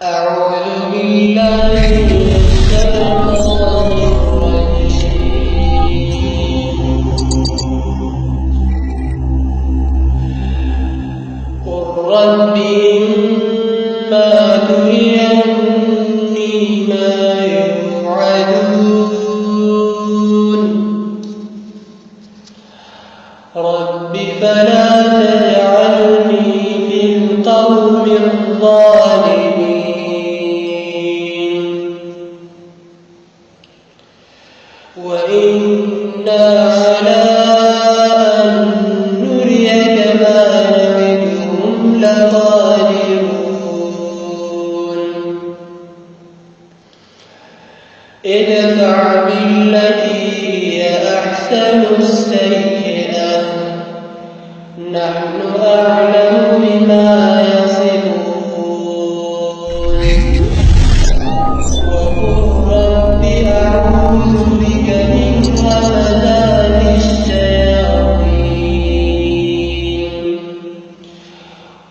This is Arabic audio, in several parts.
أعوذ بالله من الشيطان الرجيم. قل رب إما تريني ما يوعدون رب فلا تجعلني في القوم الظالمين وإنا على أن نريك ما نعدهم لقادرون ادفع بالتي هي أحسن السيئة نحن أعلم بما يصفون وقل رب أعوذ بك من همزات الشياطين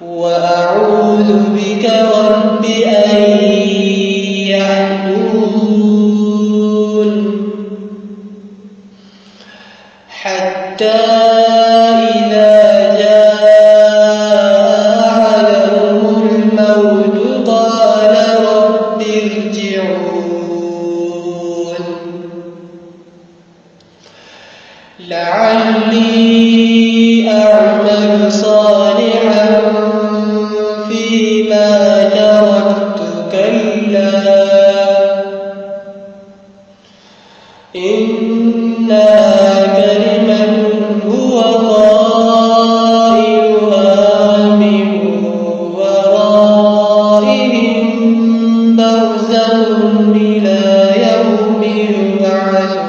وأعوذ بك رب أن يحضرون حتى إذا جاء أحدهم الموت قال رب ارجعون لعلي أعمل صالحا فيما تركت كلا إنها كلمة هو قائلها من ورائهم برزخ إلى يوم يبعثون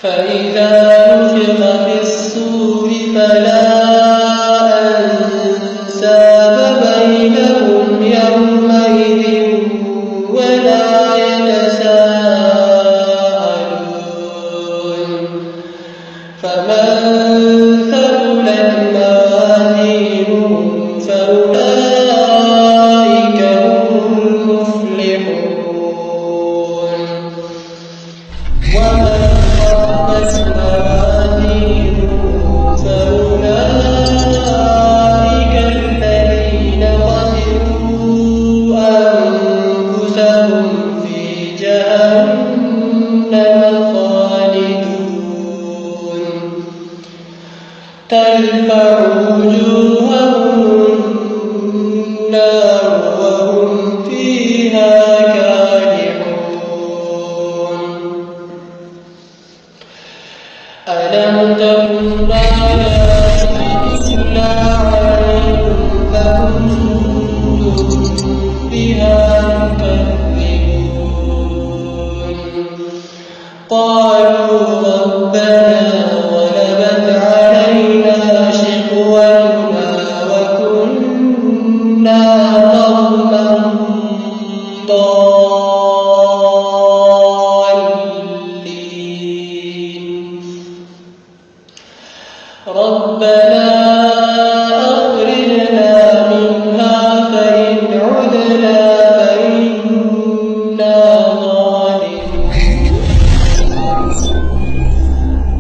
فإذا نفخ في الصور فلا أنساب بينهم يومئذ ولا يتساءلون فمن ثقلت موازينهم فأولئك هم المفلحون ومن خفت موازينه فأولئك الذين خسروا أنفسهم في جهنم خالدون تلفح وجوههم النار وهم فيها كالحون ألم تكن آياتي تتلى عليكم فكنتم بها تكذبون قالوا ربنا غلبت علينا شقوتنا وكنا قوما ضالين ربنا أخرجنا منها فإن عدنا فإنا ظالمون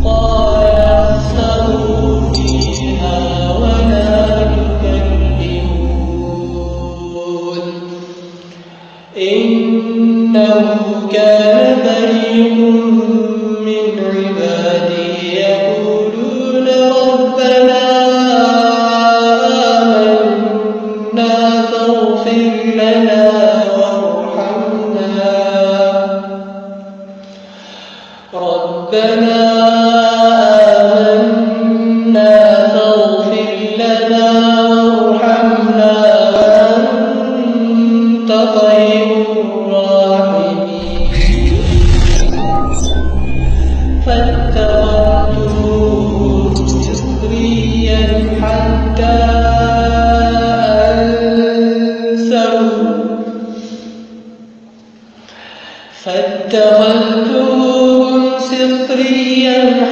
قال اخسئوا فيها ولا تكلمون إنه كان فريق من عبادي يقولون ربنا آمنا فاغفر لنا وارحمنا ربنا آمنا فاغفر لنا وارحمنا وأنت خير الراحمين فاتخذتموه سخريا حتى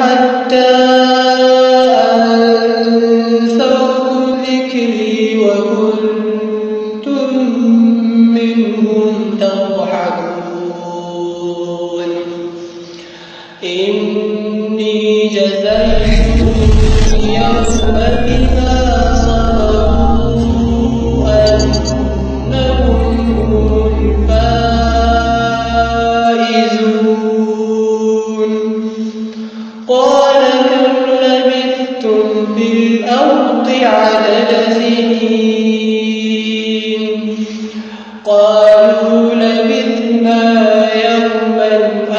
حتى أنسوكم ذكري في الأرض عدد سنين قالوا لبثنا يوما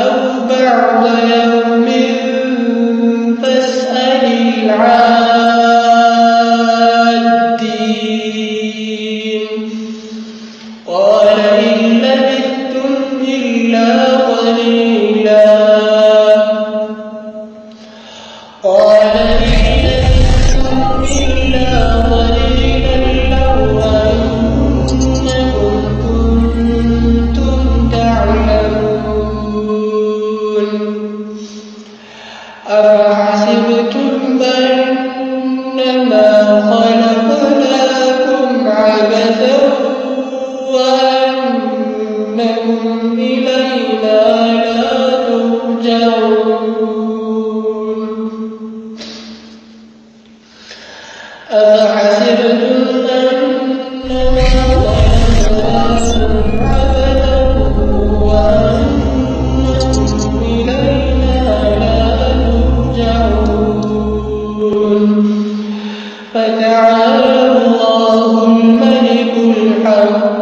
أو بعض يوم فاسأل العادين قال إن لبثتم إلا قليلا قال إن لبثتم إلا قليلا لو أنكم كنتم تعلمون أفحسبتم أنما خلقناكم عبثا وأنكم إلينا لا ترجعون أفحسبتم أنما خلقناكم عبثا وأنكم إلينا لا ترجعون فتعالى الله الملك الحق